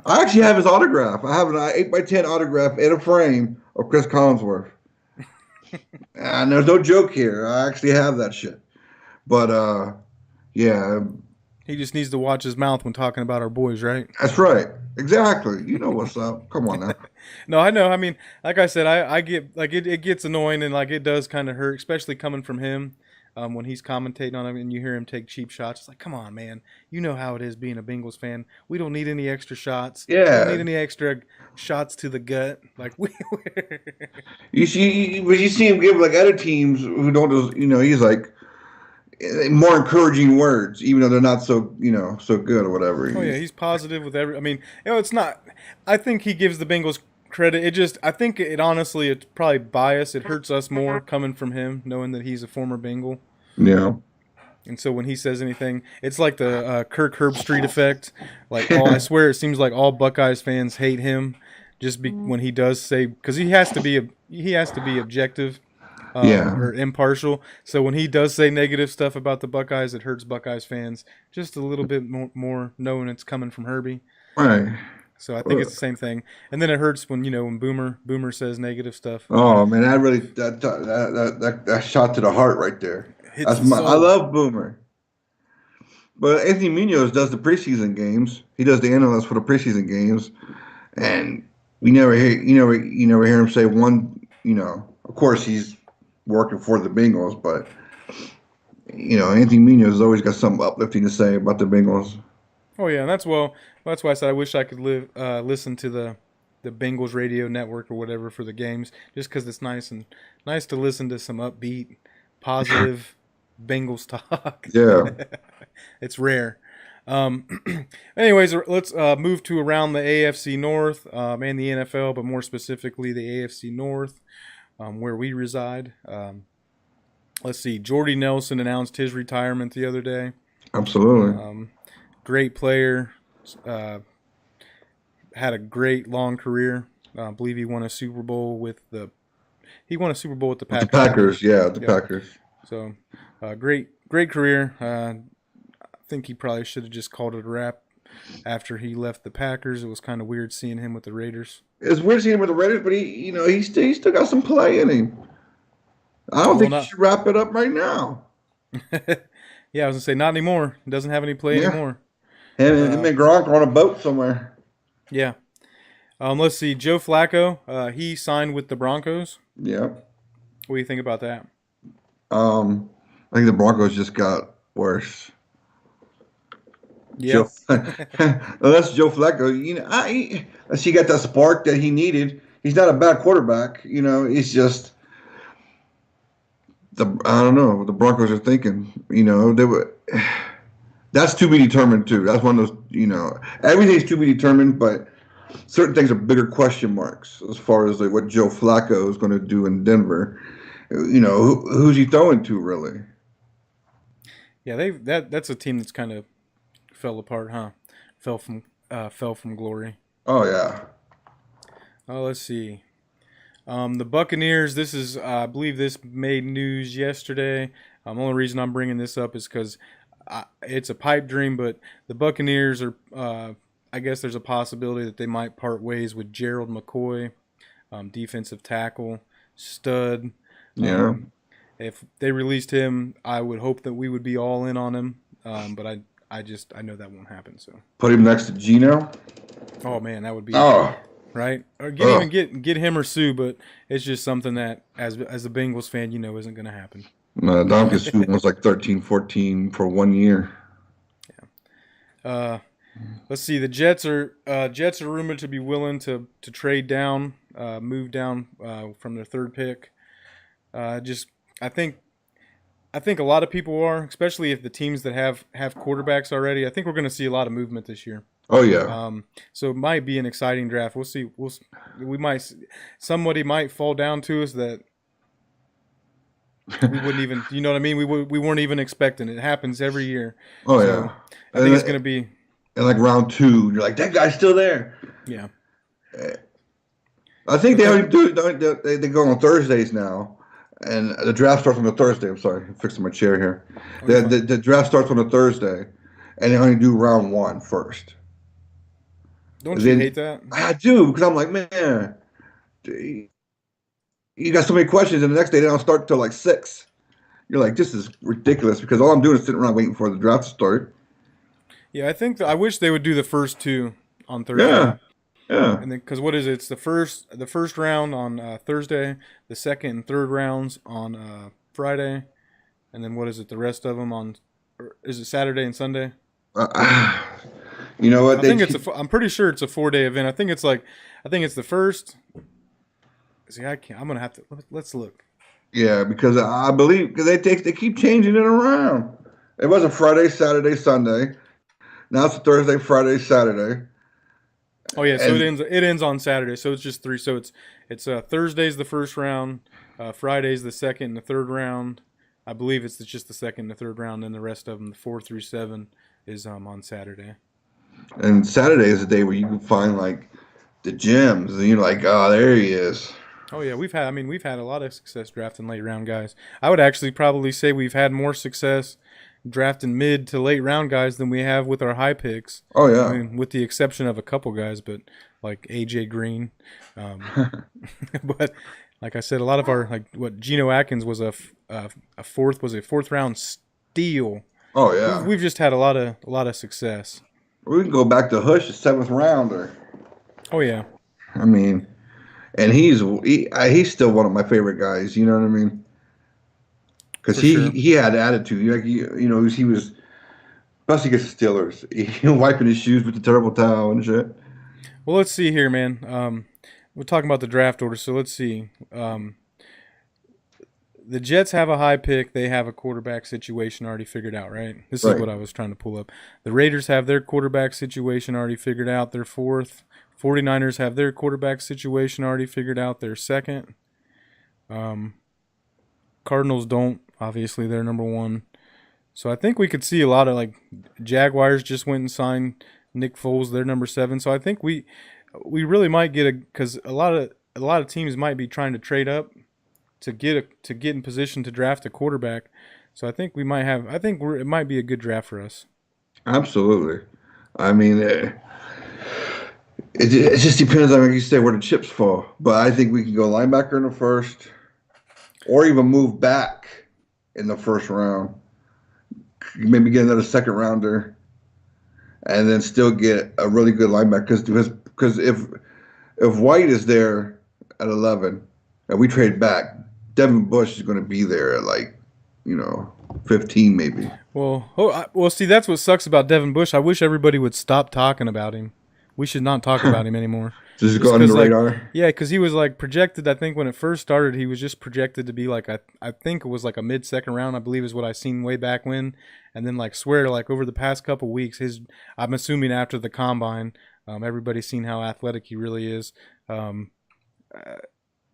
I actually have his autograph. I have an 8x10 autograph in a frame of Chris Collinsworth. And there's no joke here. I actually have that shit. But yeah. He just needs to watch his mouth when talking about our boys, right? That's right. Exactly. You know what's up. Come on now. No, I know. I mean, like I said, I get like it gets annoying and like it does kind of hurt, especially coming from him when he's commentating on him and you hear him take cheap shots. It's like, come on, man. You know how it is being a Bengals fan. We don't need any extra shots. Yeah. We don't need any extra shots to the gut. Like you see him give like other teams who don't. You know, he's like more encouraging words, even though they're not so so good or whatever. Oh yeah, he's positive with every. I mean, it's not. I think he gives the Bengals credit. I think it honestly, it's probably biased. It hurts us more coming from him, knowing that he's a former Bengal. Yeah. And so when he says anything, it's like the Kirk Herbstreit effect. Like I swear, it seems like all Buckeyes fans hate him, when he does say, because he has to be objective. Or impartial. So when he does say negative stuff about the Buckeyes, it hurts Buckeyes fans just a little bit more knowing it's coming from Herbie. Right. So I think it's the same thing. And then it hurts when when Boomer says negative stuff. Oh man, that shot to the heart right there. I love Boomer. But Anthony Munoz does the preseason games. He does the analyst for the preseason games, and we never hear hear him say one. Of course he's working for the Bengals, but Anthony Munoz has always got something uplifting to say about the Bengals. Oh yeah, and that's why I said I wish I could listen to the Bengals radio network or whatever for the games, just because it's nice to listen to some upbeat, positive Bengals talk. Yeah, it's rare. Anyways, let's move to around the AFC North and the NFL, but more specifically the AFC North. Where we reside. Let's see. Jordy Nelson announced his retirement the other day. Absolutely. Great player. Had a great long career. I believe he won a Super Bowl with the Packers. The Packers, yeah, the Packers. So, great career. I think he probably should have just called it a wrap after he left the Packers. It was kind of weird seeing him with the Raiders. It's weird seeing him with the Raiders, but he still got some play in him. I don't think he should wrap it up right now. Yeah, I was gonna say not anymore. He doesn't have any play anymore. Him and Gronk are on a boat somewhere. Yeah. Let's see. Joe Flacco. He signed with the Broncos. Yeah. What do you think about that? I think the Broncos just got worse. Yeah. Joe, unless Joe Flacco, unless he got that spark that he needed. He's not a bad quarterback. It's just I don't know what the Broncos are thinking. They were. That's to be determined too. That's one of those. Everything's to be determined, but certain things are bigger question marks as far as like what Joe Flacco is going to do in Denver. Who's he throwing to really? Yeah, that's a team that's kind of fell apart, huh? Fell from glory. Oh yeah. Oh, let's see. The Buccaneers. This is, I believe, this made news yesterday. The only reason I'm bringing this up is because it's a pipe dream, but the Buccaneers are. I guess there's a possibility that they might part ways with Gerald McCoy, defensive tackle, stud. Yeah. Um, if they released him, I would hope that we would be all in on him. But I know that won't happen. So, Put him next to Gino. oh man, that would be Oh. right. Or Oh. get him or Sue, but it's just something that as a Bengals fan, isn't going to happen. No, Domkins was like 13, 14 for 1 year. Let's see. The Jets are rumored to be willing to trade down, move down from their third pick. Just I think a lot of people are, especially if the teams that have quarterbacks already. I think we're going to see a lot of movement this year. Oh yeah. So it might be an exciting draft. We'll see. Somebody might fall down to us that we wouldn't even. You know what I mean? We weren't even expecting. It happens every year. Oh So yeah. I think it's going to be. And like round 2, you're like, that guy's still there. Yeah. I think they already do. They go on Thursdays now, and the draft starts on a Thursday. I'm sorry, I'm fixing my chair here. The draft starts on a Thursday, and they only do round 1 first. Don't you hate that? I do, because I'm like, man, you got so many questions, and the next day they don't start until like 6. You're like, this is ridiculous, because all I'm doing is sitting around waiting for the draft to start. Yeah, I think I wish they would do the first 2 on Thursday. Yeah, yeah. And then, because what is it? It's the first round on Thursday, the second and third rounds on Friday, and then what is it? The rest of them on, or is it Saturday and Sunday? You know what? I'm pretty sure it's a 4-day event. I think it's the first. See, I can't. I'm gonna have to. Let's look. Yeah, because I believe because they keep changing it around. It was a Friday, Saturday, Sunday. Now it's a Thursday, Friday, Saturday. Oh yeah, so it ends on Saturday. So it's just 3. So it's Thursday's the first round, Friday's the second and the third round. I believe it's just the second and the third round, and the rest of them, the 4 through 7, is on Saturday. And Saturday is the day where you can find like the gems, and you're like, oh, there he is. Oh yeah, we've had a lot of success drafting late round guys. I would actually probably say we've had more success drafting mid to late round guys than we have with our high picks. Oh yeah. I mean, with the exception of a couple guys, but like AJ Green. But like I said, a lot of our Geno Atkins was a fourth round steal. Oh yeah. We've just had a lot of success. We can go back to Hush, the 7th rounder. Oh yeah. I mean, and he's still one of my favorite guys. You know what I mean? Because he had attitude. Like he was, especially against the Steelers, he wiping his shoes with the terrible towel and shit. Well, let's see here, man. We're talking about the draft order, so let's see. The Jets have a high pick. They have a quarterback situation already figured out, right? This is what I was trying to pull up. The Raiders have their quarterback situation already figured out. They're 4th. 49ers have their quarterback situation already figured out. They're 2nd. Cardinals don't. Obviously, they're number 1. So I think we could see a lot of Jaguars just went and signed Nick Foles. They're number 7. So I think we really might get because a lot of teams might be trying to trade up to get in position to draft a quarterback. So I think it might be a good draft for us. Absolutely. I mean, it just depends on, like you said, where the chips fall. But I think we can go linebacker in the first, or even move back in the first round. Maybe get another second rounder, and then still get a really good linebacker. Because if White is there at 11 and we trade back, Devin Bush is going to be there at 15 maybe. Well, see, that's what sucks about Devin Bush. I wish everybody would stop talking about him. We should not talk about him anymore. Just Just go under because, the like, radar. yeah, because he was like projected. I think when it first started, he was just projected to be like I think it was like a mid-second round. I believe is what I seen way back when. And then like swear like over the past couple weeks, I'm assuming after the combine, everybody's seen how athletic he really is. Um,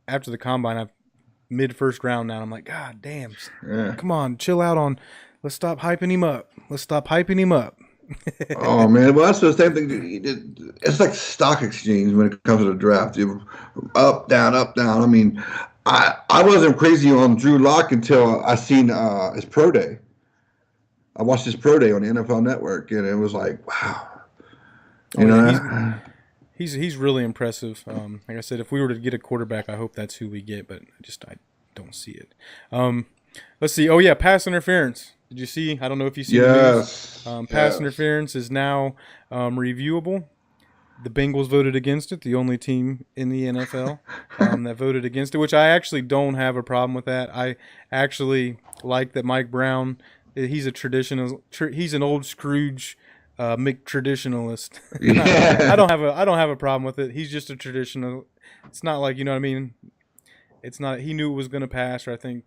After the combine, I've mid first round now. I'm like, God damn, Yeah. come on, chill out on. Let's stop hyping him up. Let's stop hyping him up. Oh man, well that's the same thing. It's like stock exchange when it comes to the draft. You up, down, up, down. I mean, I wasn't crazy on Drew Lock until I seen his pro day. I watched his pro day on the NFL Network, and it was like, wow. Oh You yeah, know, he's really impressive. Like I said, if we were to get a quarterback, I hope that's who we get, but I don't see it. Let's see. Oh yeah, pass interference. Did you see? I don't know if you see the news. yes, Pass yes. interference is now reviewable. The Bengals voted against it, the only team in the NFL that voted against it, which I actually don't have a problem with that. I actually like that Mike Brown, he's a he's an old Scrooge McTraditionalist. I Yeah, don't have a problem with it. He's just a traditional. It's not like, you know what I mean? It's not, he knew it was going to pass, or I think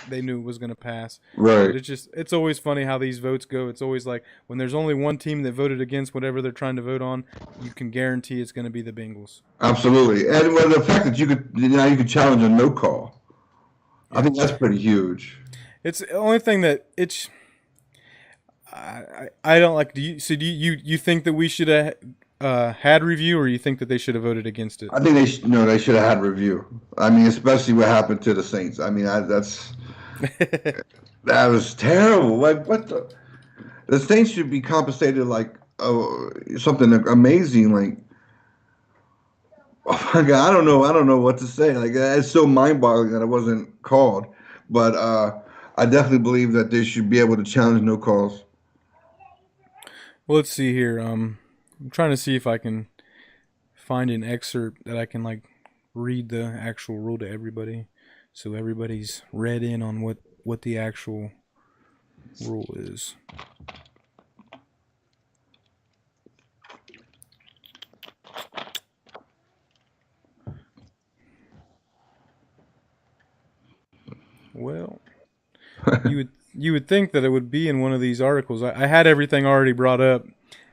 they knew it was going to pass. But right. it's always funny how these votes go. It's always like when there's only one team that voted against whatever they're trying to vote on, you can guarantee it's going to be the Bengals. Absolutely, and well, the fact that you could challenge a no call, I Yeah, think that's pretty huge. it's the only thing that it's. I don't like. Do you think that we should have had review, or you think that they should have voted against it? I think no, they should have had review. I mean, especially what happened to the Saints. I mean, that was terrible. Like what the Saints should be compensated like something amazing. Like oh my God, I don't know what to say. Like it's so mind-boggling that it wasn't called. But I definitely believe that they should be able to challenge no calls. Well, let's see here. I'm trying to see if I can find an excerpt that I can like read the actual rule to everybody, so everybody's read in on what the actual rule is. Well, you would think that it would be in one of these articles. I had everything already brought up,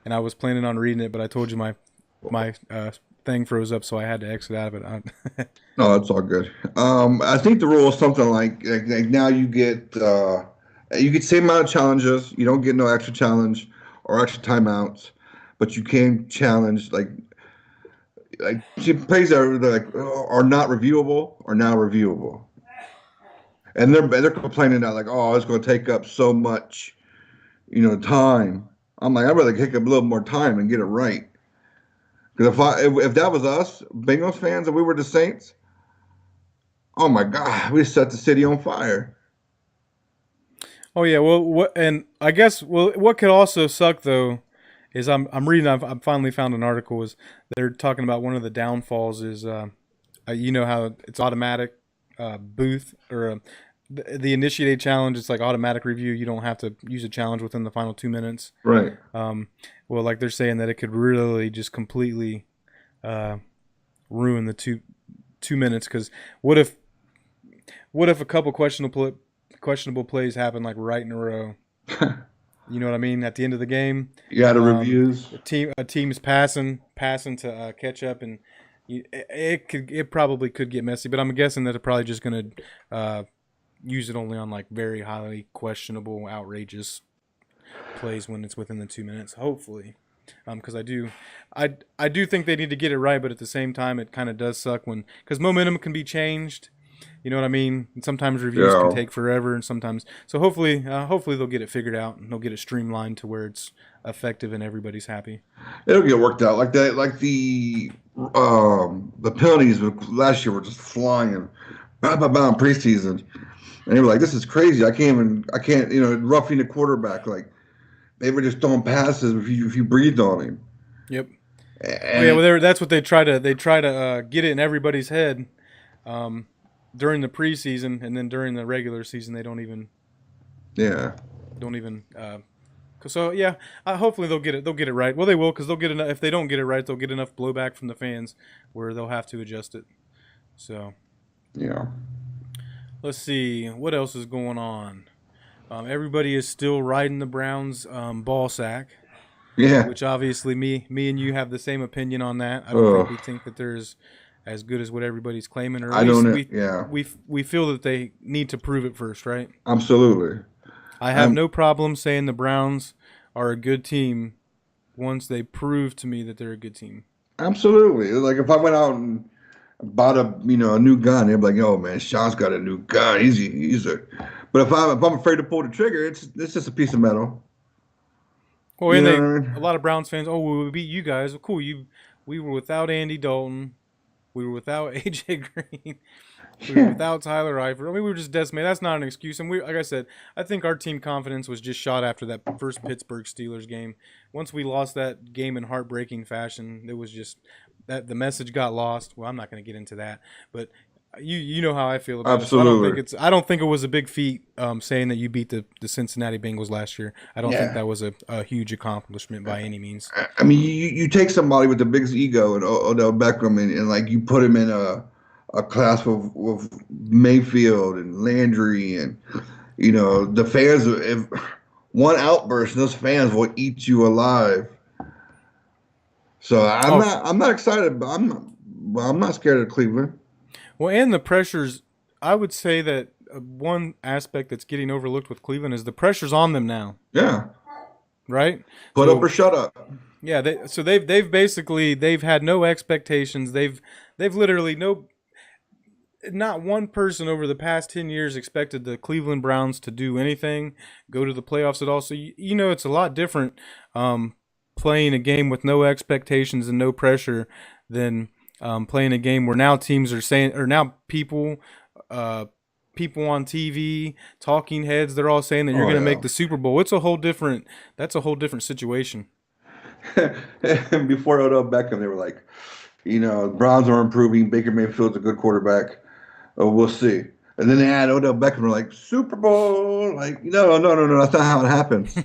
and I was planning on reading it, but I told you my thing froze up, so I had to exit out of it. No, that's all good. I think the rule is something like now you get same amount of challenges. You don't get no extra challenge or extra timeouts, but you can challenge plays that are not reviewable are now reviewable, and they're complaining that like oh it's going to take up so much time. I'm like I'd rather take up a little more time and get it right. Because if that was us Bengals fans and we were the Saints, oh my God, we set the city on fire. Oh yeah, well, and I guess what could also suck though is I'm reading. I've finally found an article. Is they're talking about one of the downfalls is you know how it's automatic booth or the initiated challenge. It's like automatic review. You don't have to use a challenge within the final 2 minutes. Right. Well, like they're saying that it could really just completely ruin the 2 minutes. Because what if a couple questionable plays happen like right in a row? You know what I mean? At the end of the game, You got the reviews. a team is passing to catch up, and it probably could get messy. But I'm guessing that they're probably just going to use it only on like very highly questionable, outrageous plays when it's within the 2 minutes. Hopefully, because I do think they need to get it right, but at the same time, it kind of does suck because momentum can be changed. You know what I mean? And sometimes reviews can Yeah. take forever, and sometimes so hopefully they'll get it figured out and they'll get it streamlined to where it's effective and everybody's happy. It'll get worked out like that. Like the penalties last year were just flying in preseason, and they were like, "This is crazy. I can't roughing the quarterback like they were just throwing passes if you breathed on him." Yep. Oh yeah, And well that's what they try to get it in everybody's head during the preseason, and then during the regular season they don't even Yeah. Don't even. So yeah, hopefully they'll get it. They'll get it right. Well, they will because they'll get enough. If they don't get it right, they'll get enough blowback from the fans where they'll have to adjust it. So Yeah. let's see what else is going on. Everybody is still riding the Browns ball sack, Yeah. which obviously me and you have the same opinion on that. I don't think Oh, we think that there's as good as what everybody's claiming, or at I least don't. Yeah. we feel that they need to prove it first, right? Absolutely. I have Um. no problem saying the Browns are a good team once they prove to me that they're a good team. Absolutely. Like if I went out and bought a new gun, they'd be like, "Oh man, Sean's got a new gun. He's a." But if I'm afraid to pull the trigger, it's just a piece of metal. Well, You and know they what I a mean? lot of Browns fans. Oh, well, we beat you guys. Well, cool. We were without Andy Dalton. We were without AJ Green. We were Yeah. without Tyler Eifert. I mean, we were just decimated. That's not an excuse. And we, like I said, I think our team confidence was just shot after that first Pittsburgh Steelers game. Once we lost that game in heartbreaking fashion, it was just that the message got lost. Well, I'm not going to get into that, but you know how I feel about it. So Absolutely. I don't think it was a big feat saying that you beat the Cincinnati Bengals last year. I don't think Yeah. that was a huge accomplishment by any means. I mean, you take somebody with the biggest ego and Odell Beckham and like you put him in a class with Mayfield and Landry and the fans. If one outburst, those fans will eat you alive. So I'm Oh, not I'm not excited, but I'm not scared of Cleveland. well, and the pressures, I would say that one aspect that's getting overlooked with Cleveland is the pressure's on them now, Yeah, right? put up or So shut up. yeah, they've basically they've had no expectations. They've literally no not one person over the past 10 years expected the Cleveland Browns to do anything, go to the playoffs at all. So you know it's a lot different playing a game with no expectations and no pressure than playing a game where now teams are saying or now uh, people on TV, talking heads, they're all saying that you're Oh going to make yeah. the Super Bowl. It's a whole different. That's a whole different situation. And before Odell Beckham, they were like, Browns are improving. Baker Mayfield's a good quarterback. Oh, we'll see. And then they had Odell Beckham. They're like Super Bowl. Like, no, no, no, no. That's not how it happens.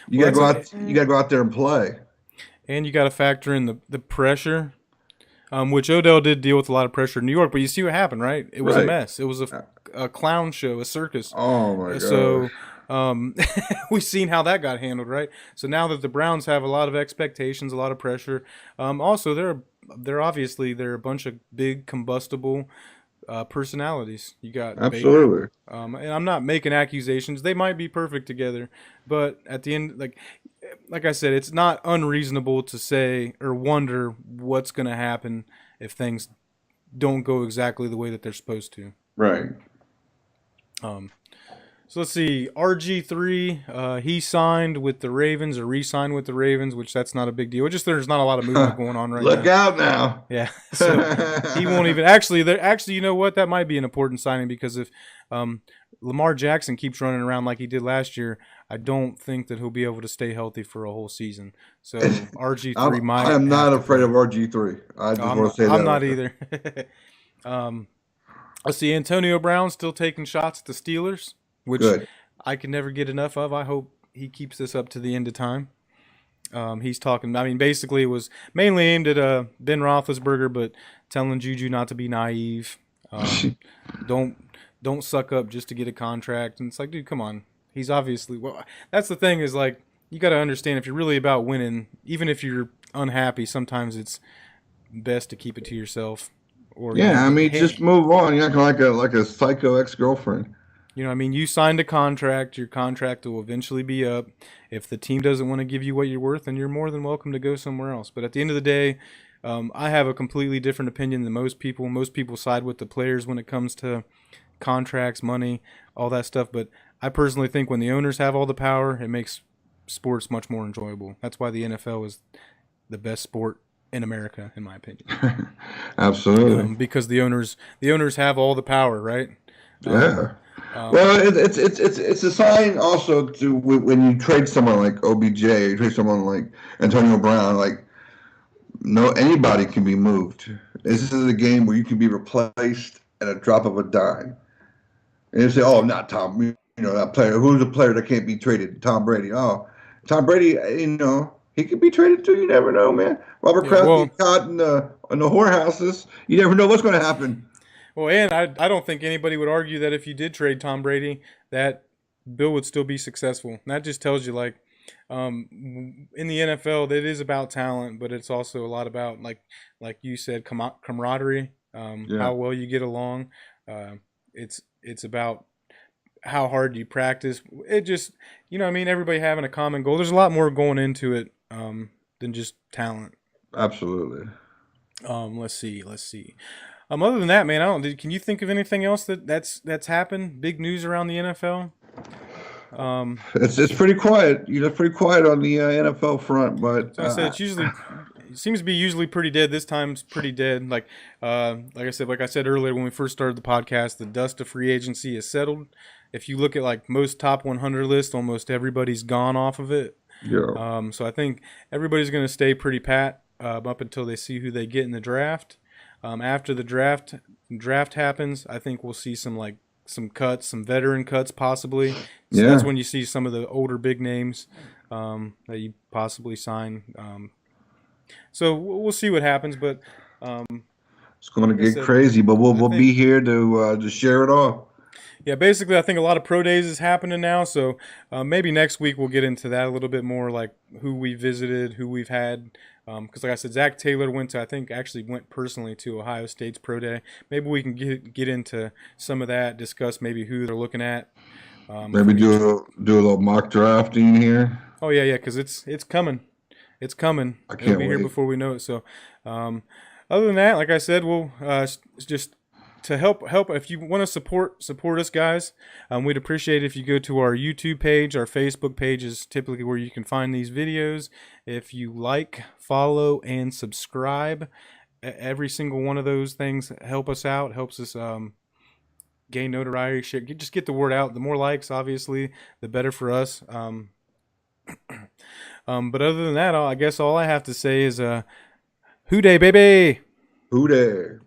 You Well, gotta that's go out. You gotta go out there and play. and you got to factor in the pressure, which Odell did deal with a lot of pressure in New York. But you see what happened, right? It was a Right. mess. It was a clown show, a circus. Oh my gosh. So we've seen how that got handled, right? So now that the Browns have a lot of expectations, a lot of pressure. Also, they're obviously they're a bunch of big combustible personalities. You got Baker, Absolutely. and I'm not making accusations. They might be perfect together, but at the end, like I said, it's not unreasonable to say or wonder what's going to happen if things don't go exactly the way that they're supposed to. Right. Um, so let's see. RG3, he signed with the Ravens or re-signed with the Ravens, which that's not a big deal. It's just there's not a lot of movement going on right Look now. out now. Yeah, so he won't even actually. There actually, you know what? That might be an important signing because if Lamar Jackson keeps running around like he did last year, I don't think that he'll be able to stay healthy for a whole season. So RG three I might am not have to afraid play. of RG3. I No, just want to say I'm that not right there. either. um, let's see. Antonio Brown still taking shots at the Steelers, which Good. I can never get enough of. I hope he keeps this up to the end of time. He's talking. I mean, basically, it was mainly aimed at Ben Roethlisberger, but telling Juju not to be naive. Don't don't suck up just to get a contract. And it's like, dude, come on. He's obviously well. That's the thing is like you got to understand if you're really about winning, even if you're unhappy, sometimes it's best to keep it to yourself, or Yeah, I mean, just move on. You're not like a psycho ex-girlfriend. you know, I mean, you signed a contract. Your contract will eventually be up. If the team doesn't want to give you what you're worth, then you're more than welcome to go somewhere else. But at the end of the day, I have a completely different opinion than most people. Most people side with the players when it comes to contracts, money, all that stuff. But I personally think when the owners have all the power, it makes sports much more enjoyable. That's why the NFL is the best sport in America, in my opinion, Absolutely. because the owners have all the power, right? Um, Yeah. um, Well, it's a sign also to when you trade someone like OBJ, you trade someone like Antonio Brown, like no anybody can be moved. This is a game where you can be replaced at a drop of a dime. And you say, "Oh, not Tom. that player. Who's a player that can't be traded? Tom Brady. Oh, Tom Brady. He could be traded too. You never know, man. Robert Yeah, Kraft well, gets caught in the whorehouses. You never know what's going to happen. and I don't think anybody would argue that if you did trade Tom Brady, that Bill would still be successful. And that just tells you, like, in the NFL, it is about talent, but it's also a lot about, like you said, camaraderie, Yeah, how well you get along. Uh, it's about how hard you practice. It just, I mean, everybody having a common goal. There's a lot more going into it than just talent. absolutely. Let's see. Other than that, man, I don't. Can you think of anything else that's happened? Big news around the NFL. Um, It's pretty quiet. Pretty quiet on the NFL front, but so I said it seems to be usually pretty dead. This time's pretty dead. Like I said earlier when we first started the podcast, the dust of free agency is settled. If you look at like most top 100 lists, almost everybody's gone off of it. yeah, So I think everybody's going to stay pretty pat up until they see who they get in the draft. After the draft happens, I think we'll see some cuts, some veteran cuts possibly. So yeah. that's when you see some of the older big names that you possibly sign. So we'll see what happens, but It's going to like I get said, crazy, but we'll I we'll think be here to share it all. yeah, basically I think a lot of pro days is happening now. So maybe next week we'll get into that a little bit more, like who we visited, who we've had. Because like I said, Zac Taylor actually went personally to Ohio State's pro day. Maybe we can get into some of that, discuss maybe who they're looking at Maybe from each. do a little mock drafting here. Oh yeah, because it's coming, it's coming. I It'll can't be here wait. before we know it. So, other than that, like I said, we'll just to help if you want to support us, guys. We'd appreciate it if you go to our YouTube page. Our Facebook page is typically where you can find these videos. If you like, follow, and subscribe, every single one of those things help us out. Helps us gain notoriety. Just get the word out. The more likes, obviously, the better for us. But other than that, I guess all I have to say is, "Hoo day, baby!" Who there?